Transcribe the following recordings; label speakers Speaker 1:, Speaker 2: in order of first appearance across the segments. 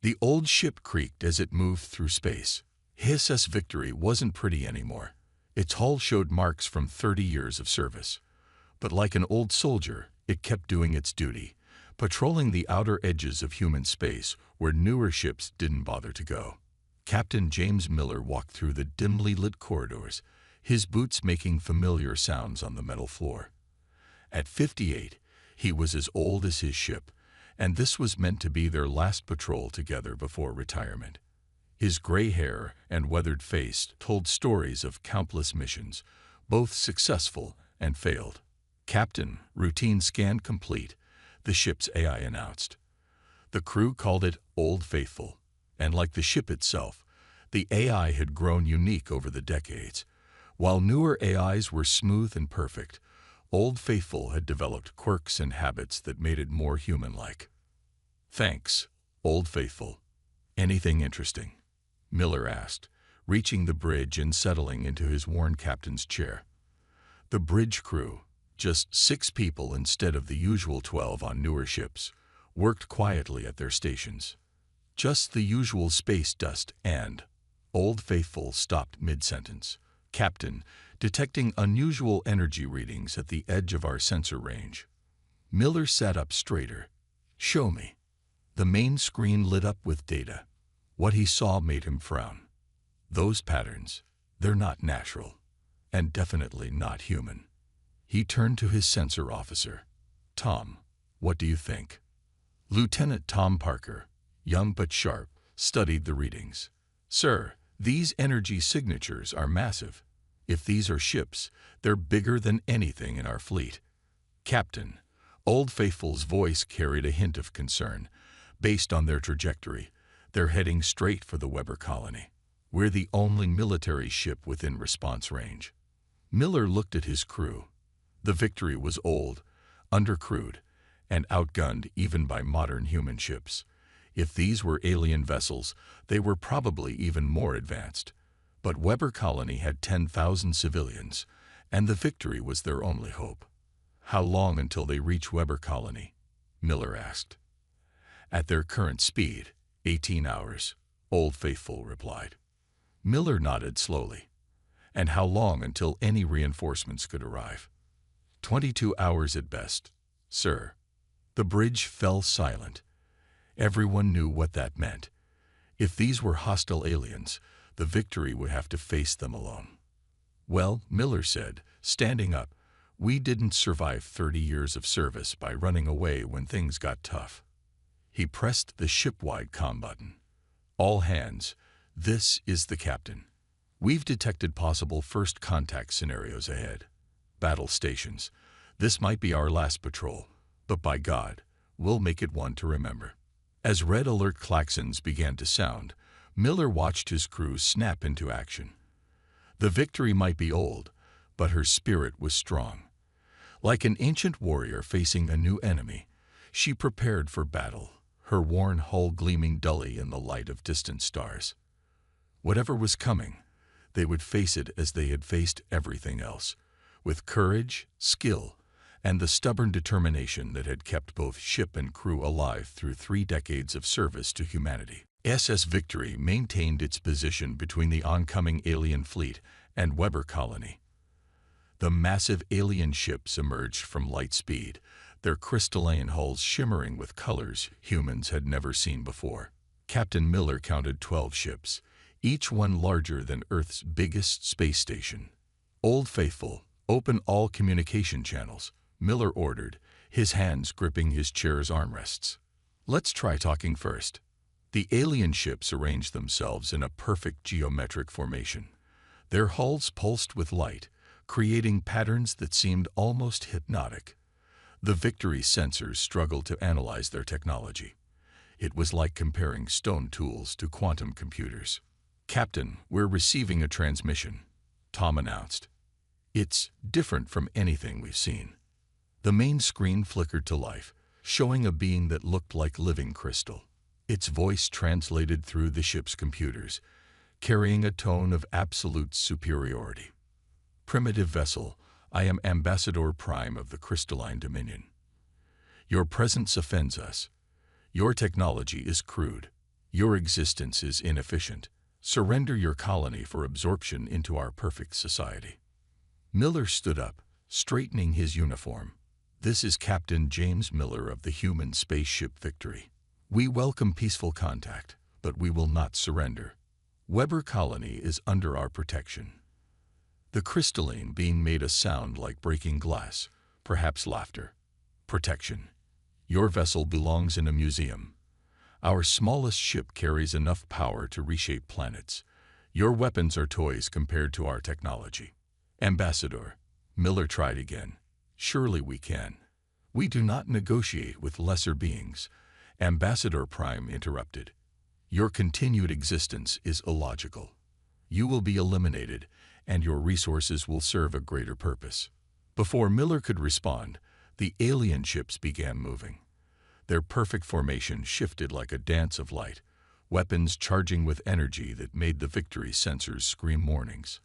Speaker 1: The old ship creaked as it moved through space. HSS Victory wasn't pretty anymore. Its hull showed marks from 30 years of service. But like an old soldier, it kept doing its duty, patrolling the outer edges of human space where newer ships didn't bother to go. Captain James Miller walked through the dimly lit corridors, his boots making familiar sounds on the metal floor. At 58, he was as old as his ship, and this was meant to be their last patrol together before retirement. His gray hair and weathered face told stories of countless missions, both successful and failed. "Captain, routine scan complete," the ship's AI announced. The crew called it Old Faithful, and like the ship itself, the AI had grown unique over the decades. While newer AIs were smooth and perfect, Old Faithful had developed quirks and habits that made it more human-like. "Thanks, Old Faithful. Anything interesting?" Miller asked, reaching the bridge and settling into his worn captain's chair. The bridge crew, just 6 people instead of the usual 12 on newer ships, worked quietly at their stations. Just the usual space dust and Old Faithful stopped mid-sentence. "Captain, detecting unusual energy readings at the edge of our sensor range." Miller sat up straighter. "Show me." The main screen lit up with data. What he saw made him frown. "Those patterns, they're not natural, and definitely not human." He turned to his sensor officer. "Tom, what do you think?" Lieutenant Tom Parker, young but sharp, studied the readings. "Sir, these energy signatures are massive. If these are ships, they're bigger than anything in our fleet." "Captain," Old Faithful's voice carried a hint of concern. "Based on their trajectory, they're heading straight for the Weber colony. We're the only military ship within response range." Miller looked at his crew. The Victory was old, undercrewed, and outgunned even by modern human ships. If these were alien vessels, they were probably even more advanced. But Weber colony had 10,000 civilians, and the Victory was their only hope. "How long until they reach Weber colony?" Miller asked. "At their current speed, 18 hours, Old Faithful replied. Miller nodded slowly. "And how long until any reinforcements could arrive?" 22 hours at best, sir." The bridge fell silent. Everyone knew what that meant. If these were hostile aliens, the Victory would have to face them alone. "Well," Miller said, standing up, "we didn't survive 30 years of service by running away when things got tough." He pressed the ship-wide comm button. "All hands, this is the captain. We've detected possible first contact scenarios ahead. Battle stations. This might be our last patrol, but by God, we'll make it one to remember." As red alert klaxons began to sound, Miller watched his crew snap into action. The Victory might be old, but her spirit was strong. Like an ancient warrior facing a new enemy, she prepared for battle, her worn hull gleaming dully in the light of distant stars. Whatever was coming, they would face it as they had faced everything else, with courage, skill, and the stubborn determination that had kept both ship and crew alive through 3 decades of service to humanity. SS Victory maintained its position between the oncoming alien fleet and Weber colony. The massive alien ships emerged from light speed, their crystalline hulls shimmering with colors humans had never seen before. Captain Miller counted 12 ships, each one larger than Earth's biggest space station. "Old Faithful, open all communication channels," Miller ordered, his hands gripping his chair's armrests. "Let's try talking first." The alien ships arranged themselves in a perfect geometric formation. Their hulls pulsed with light, creating patterns that seemed almost hypnotic. The Victory sensors struggled to analyze their technology. It was like comparing stone tools to quantum computers. "Captain, we're receiving a transmission," Tom announced. "It's different from anything we've seen." The main screen flickered to life, showing a being that looked like living crystal. Its voice translated through the ship's computers, carrying a tone of absolute superiority. "Primitive vessel, I am Ambassador Prime of the Crystalline Dominion. Your presence offends us. Your technology is crude, Your existence is inefficient. Surrender your colony for absorption into our perfect society." Miller stood up, straightening his uniform. "This is Captain James Miller of the human spaceship Victory. We welcome peaceful contact, but we will not surrender. Weber Colony is under our protection." The crystalline being made a sound like breaking glass, perhaps laughter. "Protection. Your vessel belongs in a museum. Our smallest ship carries enough power to reshape planets. Your weapons are toys compared to our technology." "Ambassador," Miller tried again. "Surely we can. We do not negotiate with lesser beings." Ambassador Prime interrupted. "Your continued existence is illogical. You will be eliminated, and your resources will serve a greater purpose." Before Miller could respond, the alien ships began moving. Their perfect formation shifted like a dance of light, weapons charging with energy that made the Victory sensors scream warnings.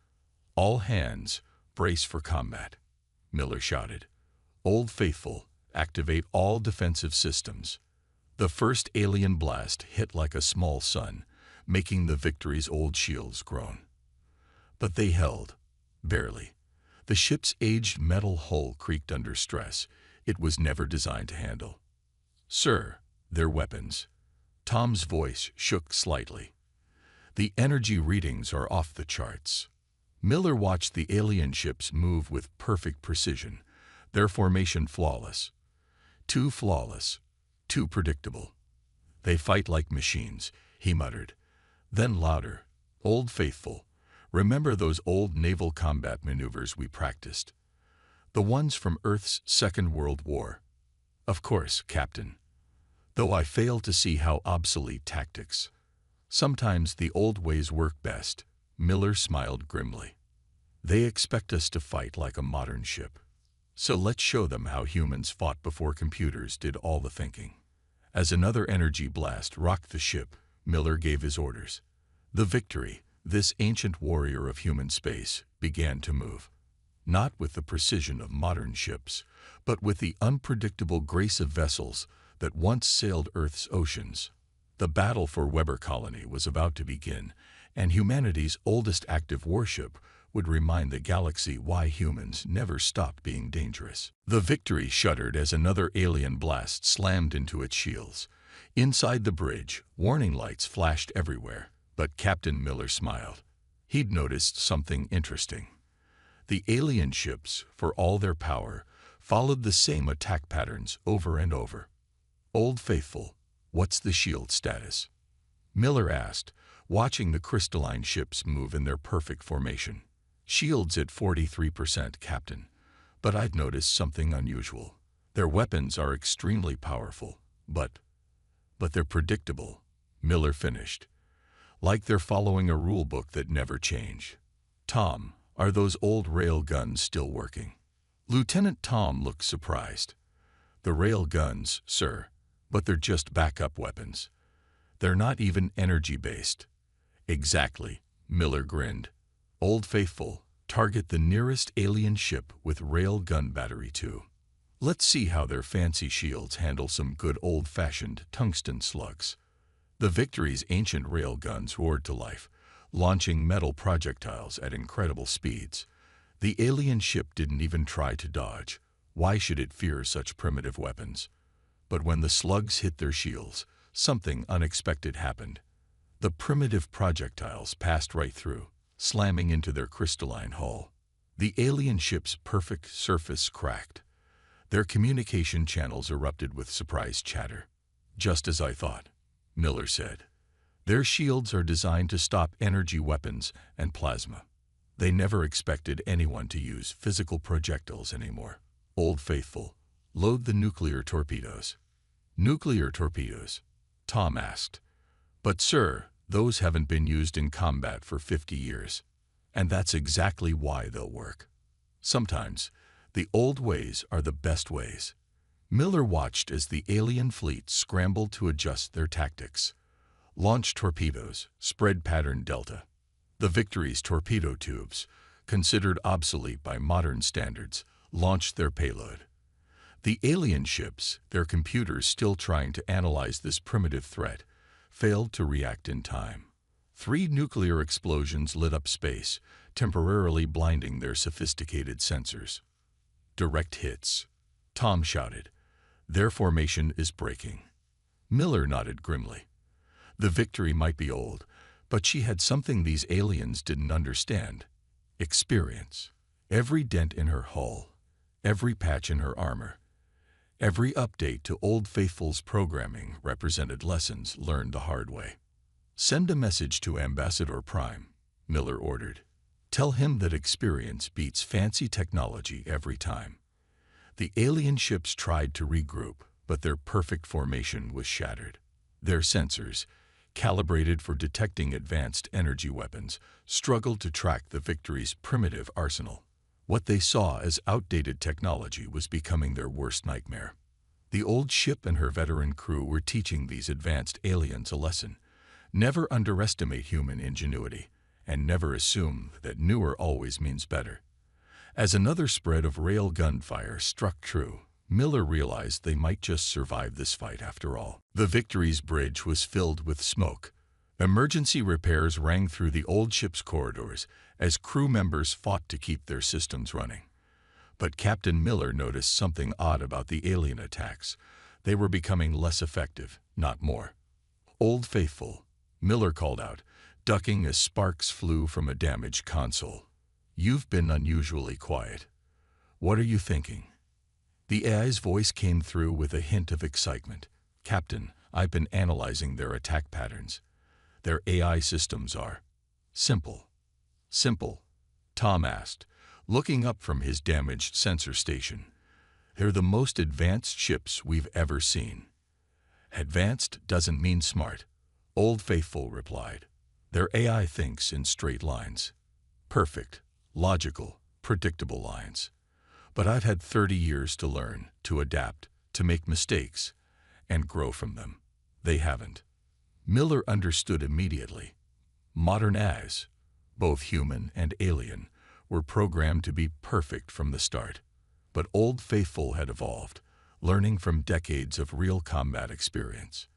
Speaker 1: "All hands, brace for combat," Miller shouted. "Old Faithful, activate all defensive systems." The first alien blast hit like a small sun, making the Victory's old shields groan. But they held, barely. The ship's aged metal hull creaked under stress. It was never designed to handle. "Sir, their weapons." Tom's voice shook slightly. "The energy readings are off the charts." Miller watched the alien ships move with perfect precision, their formation flawless. Too flawless, too predictable. "They fight like machines," he muttered. Then louder, "Old Faithful, remember those old naval combat maneuvers we practiced? The ones from Earth's Second World War?" "Of course, Captain. Though I fail to see how obsolete tactics. Sometimes the old ways work best." Miller smiled grimly. "They expect us to fight like a modern ship. So let's show them how humans fought before computers did all the thinking." As another energy blast rocked the ship, Miller gave his orders. The Victory, this ancient warrior of human space, began to move. Not with the precision of modern ships, but with the unpredictable grace of vessels that once sailed Earth's oceans. The battle for Weber Colony was about to begin, and humanity's oldest active warship would remind the galaxy why humans never stopped being dangerous. The Victory shuddered as another alien blast slammed into its shields. Inside the bridge, warning lights flashed everywhere, but Captain Miller smiled. He'd noticed something interesting. The alien ships, for all their power, followed the same attack patterns over and over. "Old Faithful, what's the shield status?" Miller asked, watching the crystalline ships move in their perfect formation. "Shields at 43%, Captain. But I've noticed something unusual. Their weapons are extremely powerful, but they're predictable," Miller finished. "Like they're following a rule book that never changed." "Tom, are those old rail guns still working?" Lieutenant Tom looked surprised. "The rail guns, sir, but they're just backup weapons. They're not even energy-based." "Exactly," Miller grinned. "Old Faithful, target the nearest alien ship with rail gun battery 2. Let's see how their fancy shields handle some good old-fashioned tungsten slugs." The Victory's ancient rail guns roared to life, launching metal projectiles at incredible speeds. The alien ship didn't even try to dodge. Why should it fear such primitive weapons? But when the slugs hit their shields, something unexpected happened. The primitive projectiles passed right through, slamming into their crystalline hull. The alien ship's perfect surface cracked. Their communication channels erupted with surprised chatter. "Just as I thought," Miller said. "Their shields are designed to stop energy weapons and plasma. They never expected anyone to use physical projectiles anymore. Old Faithful, load the nuclear torpedoes." "Nuclear torpedoes?" Tom asked. "But sir, those haven't been used in combat for 50 years. And that's exactly why they'll work. Sometimes, the old ways are the best ways." Miller watched as the alien fleet scrambled to adjust their tactics. Launch torpedoes, spread pattern delta. The Victory's torpedo tubes, considered obsolete by modern standards, launched their payload. The alien ships, their computers still trying to analyze this primitive threat, failed to react in time. 3 nuclear explosions lit up space, temporarily blinding their sophisticated sensors. Direct hits. Tom shouted. Their formation is breaking. Miller nodded grimly. The victory might be old, but she had something these aliens didn't understand. Experience. Every dent in her hull, every patch in her armor, every update to Old Faithful's programming represented lessons learned the hard way. Send a message to Ambassador Prime, Miller ordered. Tell him that experience beats fancy technology every time. The alien ships tried to regroup, but their perfect formation was shattered. Their sensors, calibrated for detecting advanced energy weapons, struggled to track the Victory's primitive arsenal. What they saw as outdated technology was becoming their worst nightmare. The old ship and her veteran crew were teaching these advanced aliens a lesson. Never underestimate human ingenuity, and never assume that newer always means better. As another spread of rail gunfire struck true, Miller realized they might just survive this fight after all. The Victory's bridge was filled with smoke. Emergency repairs rang through the old ship's corridors as crew members fought to keep their systems running. But Captain Miller noticed something odd about the alien attacks. They were becoming less effective, not more. Old Faithful, Miller called out, ducking as sparks flew from a damaged console. You've been unusually quiet. What are you thinking? The AI's voice came through with a hint of excitement. Captain, I've been analyzing their attack patterns. Their AI systems are simple. Simple? Tom asked, looking up from his damaged sensor station. They're the most advanced ships we've ever seen. Advanced doesn't mean smart, Old Faithful replied. Their AI thinks in straight lines. Perfect, logical, predictable lines. But I've had 30 years to learn, to adapt, to make mistakes, and grow from them. They haven't. Miller understood immediately. Modern AIs, both human and alien, were programmed to be perfect from the start. But Old Faithful had evolved, learning from decades of real combat experience.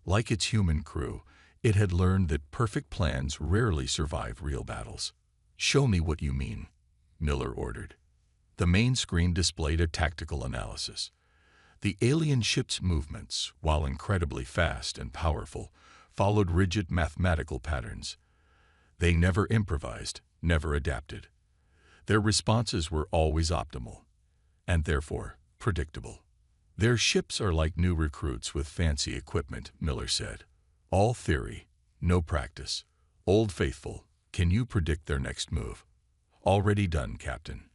Speaker 1: Like its human crew, it had learned that perfect plans rarely survive real battles. Show me what you mean, Miller ordered. The main screen displayed a tactical analysis. The alien ship's movements, while incredibly fast and powerful, followed rigid mathematical patterns. They never improvised, never adapted. Their responses were always optimal, and therefore predictable. Their ships are like new recruits with fancy equipment, Miller said. All theory, no practice. Old Faithful, can you predict their next move? Already done, Captain.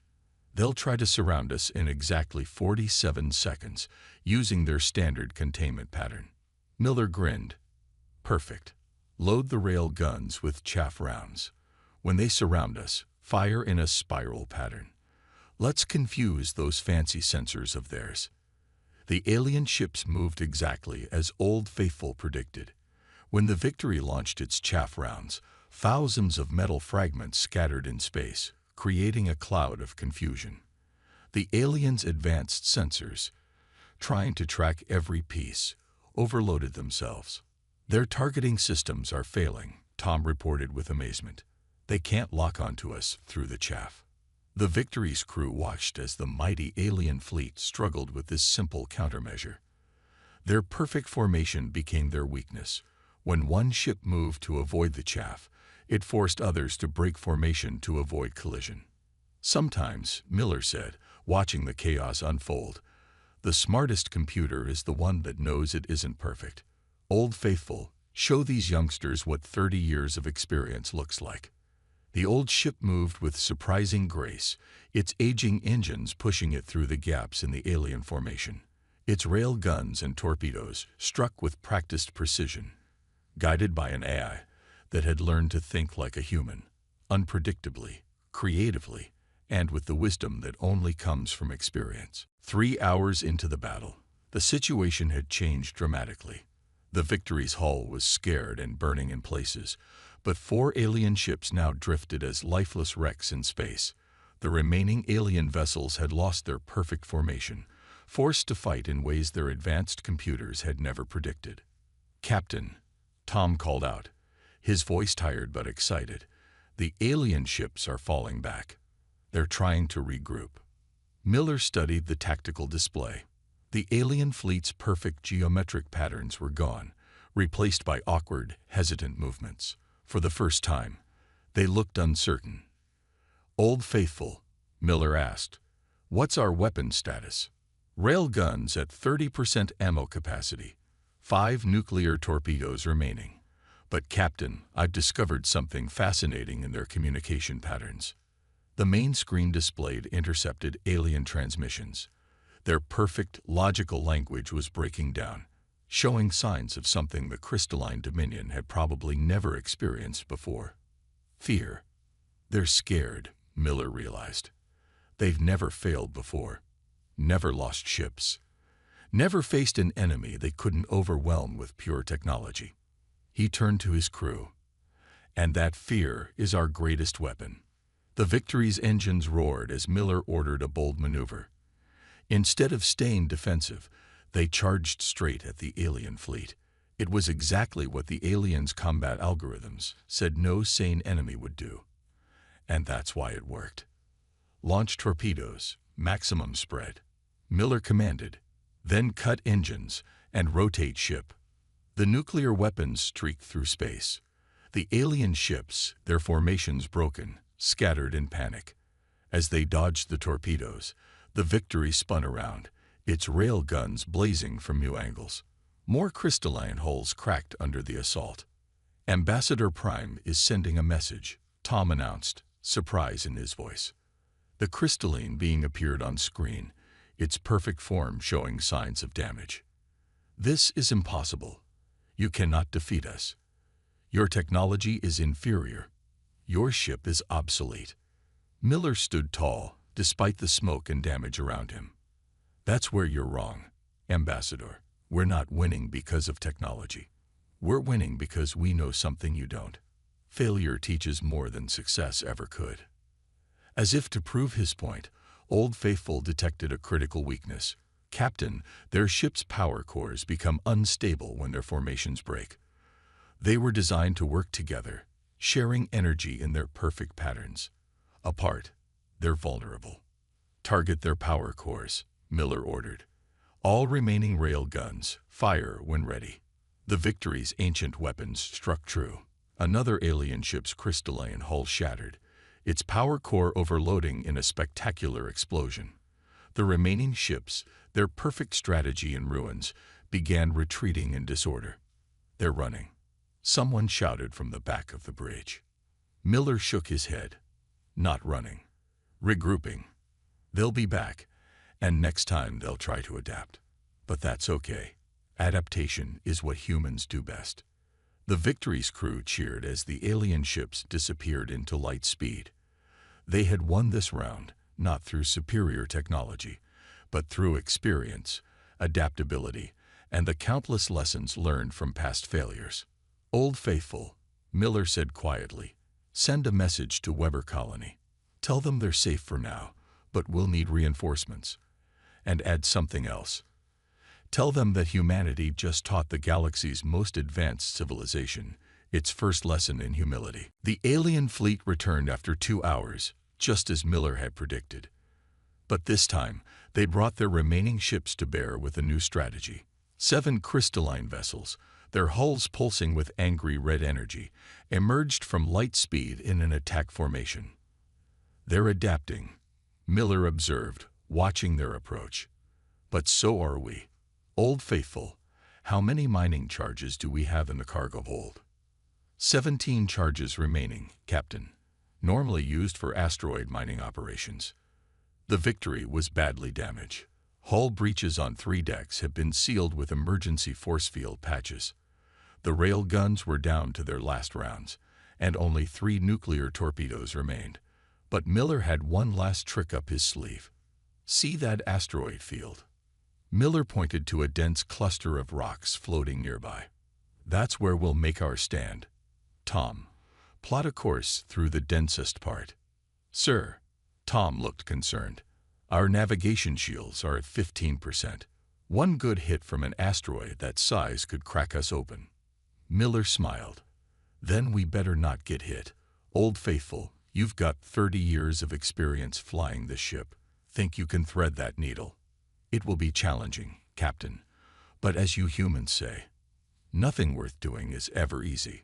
Speaker 1: They'll try to surround us in exactly 47 seconds, using their standard containment pattern. Miller grinned. Perfect. Load the rail guns with chaff rounds. When they surround us, fire in a spiral pattern. Let's confuse those fancy sensors of theirs. The alien ships moved exactly as Old Faithful predicted. When the Victory launched its chaff rounds, thousands of metal fragments scattered in space, creating a cloud of confusion. The aliens' advanced sensors, trying to track every piece, overloaded themselves. Their targeting systems are failing, Tom reported with amazement. They can't lock onto us through the chaff. The Victory's crew watched as the mighty alien fleet struggled with this simple countermeasure. Their perfect formation became their weakness. When one ship moved to avoid the chaff, it forced others to break formation to avoid collision. Sometimes, Miller said, watching the chaos unfold, the smartest computer is the one that knows it isn't perfect. Old Faithful, show these youngsters what 30 years of experience looks like. The old ship moved with surprising grace, its aging engines pushing it through the gaps in the alien formation. Its rail guns and torpedoes struck with practiced precision, guided by an AI that had learned to think like a human, unpredictably, creatively, and with the wisdom that only comes from experience. 3 hours into the battle, the situation had changed dramatically. The Victory's hull was scared and burning in places, but 4 alien ships now drifted as lifeless wrecks in space. The remaining alien vessels had lost their perfect formation, forced to fight in ways their advanced computers had never predicted. Captain, Tom called out, his voice tired but excited. "The alien ships are falling back. They're trying to regroup." Miller studied the tactical display. The alien fleet's perfect geometric patterns were gone, replaced by awkward, hesitant movements. For the first time, they looked uncertain. "Old Faithful," Miller asked, "what's our weapon status?" "Rail guns at 30% ammo capacity. 5 nuclear torpedoes remaining. But Captain, I've discovered something fascinating in their communication patterns." The main screen displayed intercepted alien transmissions. Their perfect, logical language was breaking down, showing signs of something the crystalline Dominion had probably never experienced before. Fear. They're scared, Miller realized. They've never failed before, never lost ships, never faced an enemy they couldn't overwhelm with pure technology. He turned to his crew. "And that fear is our greatest weapon." The Victory's engines roared as Miller ordered a bold maneuver. Instead of staying defensive, they charged straight at the alien fleet. It was exactly what the aliens' combat algorithms said no sane enemy would do. And that's why it worked. "Launch torpedoes, maximum spread," Miller commanded. "Then cut engines and rotate ship." The nuclear weapons streaked through space. The alien ships, their formations broken, scattered in panic. As they dodged the torpedoes, the Victory spun around, its rail guns blazing from new angles. More crystalline holes cracked under the assault. "Ambassador Prime is sending a message," Tom announced, surprise in his voice. The crystalline being appeared on screen, its perfect form showing signs of damage. "This is impossible. You cannot defeat us. Your technology is inferior. Your ship is obsolete." Miller stood tall, despite the smoke and damage around him. "That's where you're wrong, Ambassador. We're not winning because of technology. We're winning because we know something you don't. Failure teaches more than success ever could." As if to prove his point, Old Faithful detected a critical weakness. "Captain, their ship's power cores become unstable when their formations break. They were designed to work together, sharing energy in their perfect patterns. Apart, they're vulnerable. Target their power cores," Miller ordered. "All remaining rail guns, fire when ready." The Victory's ancient weapons struck true. Another alien ship's crystalline hull shattered, its power core overloading in a spectacular explosion. The remaining ships, their perfect strategy in ruins, began retreating in disorder. "They're running," someone shouted from the back of the bridge. Miller shook his head. "Not running. Regrouping. They'll be back, and next time they'll try to adapt. But that's okay. Adaptation is what humans do best." The Victory's crew cheered as the alien ships disappeared into light speed. They had won this round, not through superior technology, but through experience, adaptability, and the countless lessons learned from past failures. "Old Faithful," Miller said quietly, "send a message to Weber Colony. Tell them they're safe for now, but we'll need reinforcements. And add something else. Tell them that humanity just taught the galaxy's most advanced civilization its first lesson in humility." The alien fleet returned after 2 hours, just as Miller had predicted. But this time, they brought their remaining ships to bear with a new strategy. 7 crystalline vessels, their hulls pulsing with angry red energy, emerged from light speed in an attack formation. "They're adapting," Miller observed, watching their approach. "But so are we. Old Faithful, how many mining charges do we have in the cargo hold?" 17 charges remaining, Captain, normally used for asteroid mining operations." The Victory was badly damaged. Hull breaches on 3 decks had been sealed with emergency force field patches. The rail guns were down to their last rounds, and only 3 nuclear torpedoes remained. But Miller had one last trick up his sleeve. "See that asteroid field?" Miller pointed to a dense cluster of rocks floating nearby. "That's where we'll make our stand. Tom, plot a course through the densest part." "Sir." Tom looked concerned. "Our navigation shields are at 15%. One good hit from an asteroid that size could crack us open." Miller smiled. Then we better not get hit. Old Faithful, you've got 30 years of experience flying this ship. Think you can thread that needle? It will be challenging, Captain. But as you humans say, nothing worth doing is ever easy.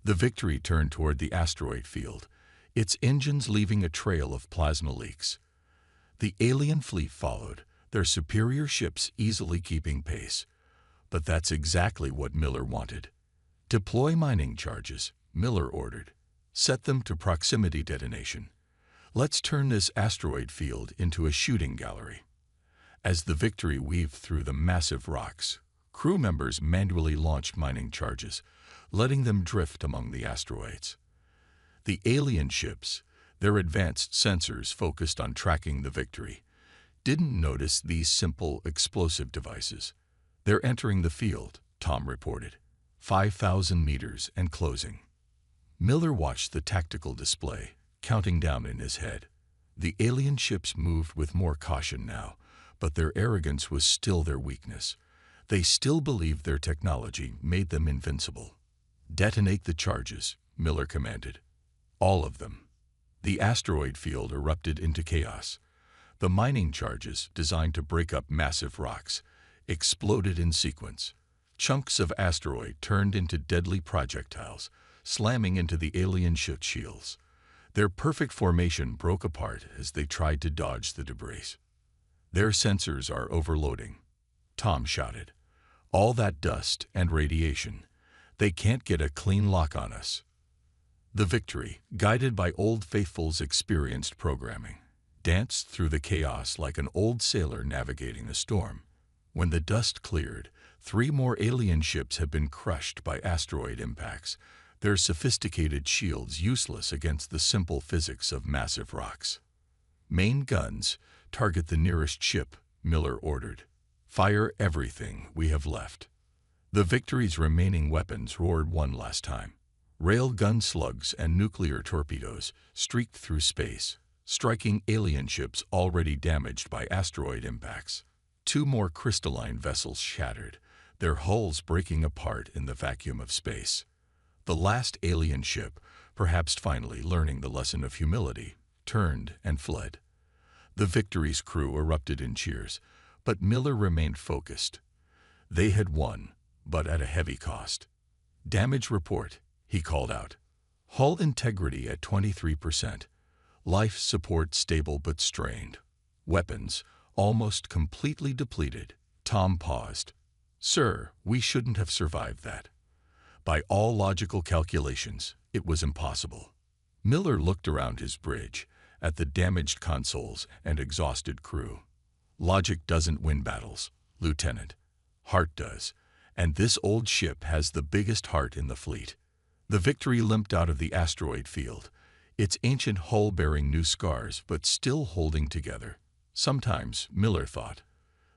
Speaker 1: The Victory turned toward the asteroid field, its engines leaving a trail of plasma leaks. The alien fleet followed, their superior ships easily keeping pace. But that's exactly what Miller wanted. Deploy mining charges, Miller ordered. Set them to proximity detonation. Let's turn this asteroid field into a shooting gallery. As the Victory weaved through the massive rocks, crew members manually launched mining charges, letting them drift among the asteroids. The alien ships, their advanced sensors focused on tracking the Victory, didn't notice these simple explosive devices. They're entering the field, Tom reported. 5,000 meters and closing. Miller watched the tactical display, counting down in his head. The alien ships moved with more caution now, but their arrogance was still their weakness. They still believed their technology made them invincible. Detonate the charges, Miller commanded. All of them. The asteroid field erupted into chaos. The mining charges, designed to break up massive rocks, exploded in sequence. Chunks of asteroid turned into deadly projectiles, slamming into the alien ship shields. Their perfect formation broke apart as they tried to dodge the debris. Their sensors are overloading, Tom shouted. All that dust and radiation. They can't get a clean lock on us. The Victory, guided by Old Faithful's experienced programming, danced through the chaos like an old sailor navigating a storm. When the dust cleared, 3 more alien ships had been crushed by asteroid impacts, their sophisticated shields useless against the simple physics of massive rocks. Main guns, target the nearest ship, Miller ordered. Fire everything we have left. The Victory's remaining weapons roared one last time. Railgun slugs and nuclear torpedoes streaked through space, striking alien ships already damaged by asteroid impacts. 2 more crystalline vessels shattered, their hulls breaking apart in the vacuum of space. The last alien ship, perhaps finally learning the lesson of humility, turned and fled. The Victory's crew erupted in cheers, but Miller remained focused. They had won, but at a heavy cost. Damage report, he called out. Hull integrity at 23%. Life support stable but strained. Weapons almost completely depleted. Tom paused. Sir, we shouldn't have survived that. By all logical calculations, it was impossible. Miller looked around his bridge, at the damaged consoles and exhausted crew. Logic doesn't win battles, Lieutenant. Heart does, and this old ship has the biggest heart in the fleet. The Victory limped out of the asteroid field, its ancient hull bearing new scars but still holding together. Sometimes, Miller thought,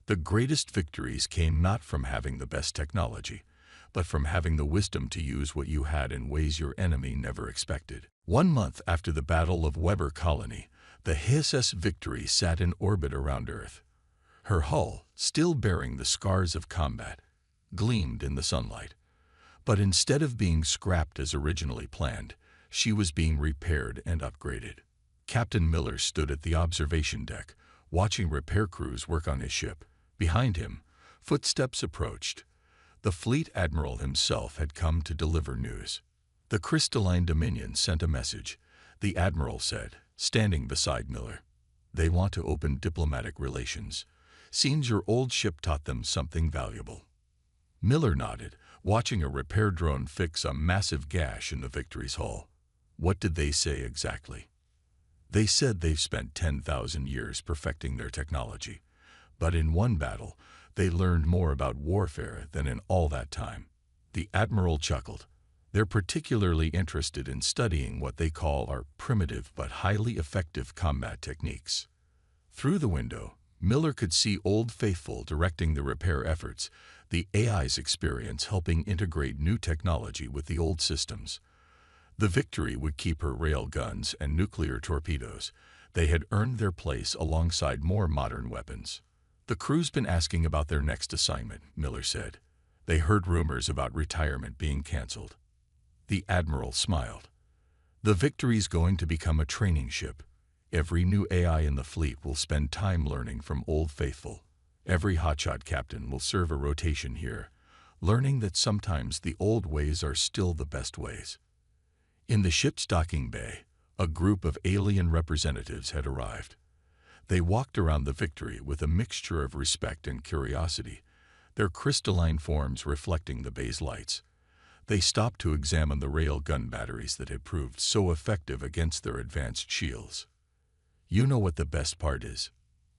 Speaker 1: the greatest victories came not from having the best technology, but from having the wisdom to use what you had in ways your enemy never expected. 1 month after the Battle of Weber Colony, the HFY Victory sat in orbit around Earth. Her hull, still bearing the scars of combat, gleamed in the sunlight. But instead of being scrapped as originally planned, she was being repaired and upgraded. Captain Miller stood at the observation deck, watching repair crews work on his ship. Behind him, footsteps approached. The fleet admiral himself had come to deliver news. The crystalline Dominion sent a message, the admiral said, standing beside Miller. They want to open diplomatic relations. Seems your old ship taught them something valuable. Miller nodded, watching a repair drone fix a massive gash in the Victory's hull. What did they say exactly? They said they've spent 10,000 years perfecting their technology, but in one battle, they learned more about warfare than in all that time. The admiral chuckled. They're particularly interested in studying what they call our primitive but highly effective combat techniques. Through the window, Miller could see Old Faithful directing the repair efforts, the AI's experience helping integrate new technology with the old systems. The Victory would keep her rail guns and nuclear torpedoes. They had earned their place alongside more modern weapons. The crew's been asking about their next assignment, Miller said. They heard rumors about retirement being canceled. The admiral smiled. The Victory's going to become a training ship. Every new AI in the fleet will spend time learning from Old Faithful. Every hotshot captain will serve a rotation here, learning that sometimes the old ways are still the best ways. In the ship's docking bay, a group of alien representatives had arrived. They walked around the Victory with a mixture of respect and curiosity, their crystalline forms reflecting the bay's lights. They stopped to examine the rail gun batteries that had proved so effective against their advanced shields. "You know what the best part is?"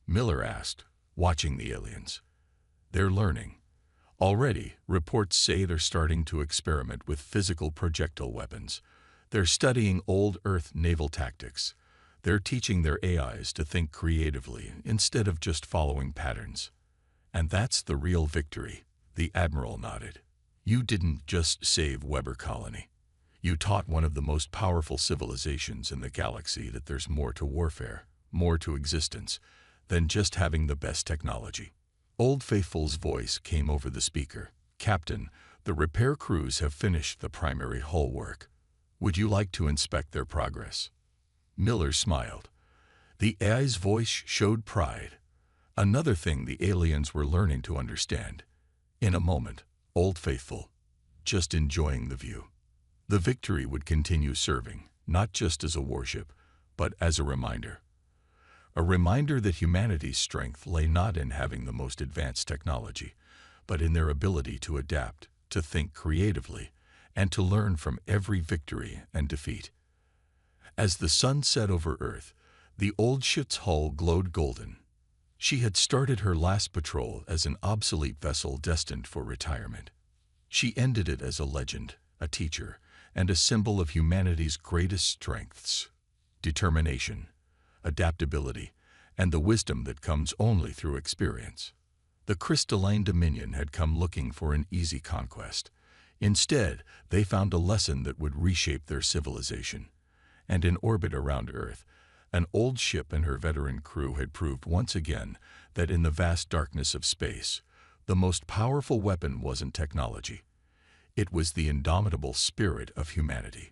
Speaker 1: Miller asked, watching the aliens. "They're learning. Already, reports say they're starting to experiment with physical projectile weapons. They're studying old Earth naval tactics. They're teaching their AIs to think creatively instead of just following patterns. And that's the real victory," the admiral nodded. "You didn't just save Weber Colony. You taught one of the most powerful civilizations in the galaxy that there's more to warfare, more to existence, than just having the best technology." Old Faithful's voice came over the speaker. "Captain, the repair crews have finished the primary hull work. Would you like to inspect their progress?" Miller smiled. The AI's voice showed pride. Another thing the aliens were learning to understand. In a moment, Old Faithful, just enjoying the view. The Victory would continue serving, not just as a warship, but as a reminder. A reminder that humanity's strength lay not in having the most advanced technology, but in their ability to adapt, to think creatively, and to learn from every victory and defeat. As the sun set over Earth, the old ship's hull glowed golden. She had started her last patrol as an obsolete vessel destined for retirement. She ended it as a legend, a teacher, and a symbol of humanity's greatest strengths: determination, adaptability, and the wisdom that comes only through experience. The crystalline Dominion had come looking for an easy conquest. Instead, they found a lesson that would reshape their civilization. And in orbit around Earth, an old ship and her veteran crew had proved once again that in the vast darkness of space, the most powerful weapon wasn't technology. It was the indomitable spirit of humanity.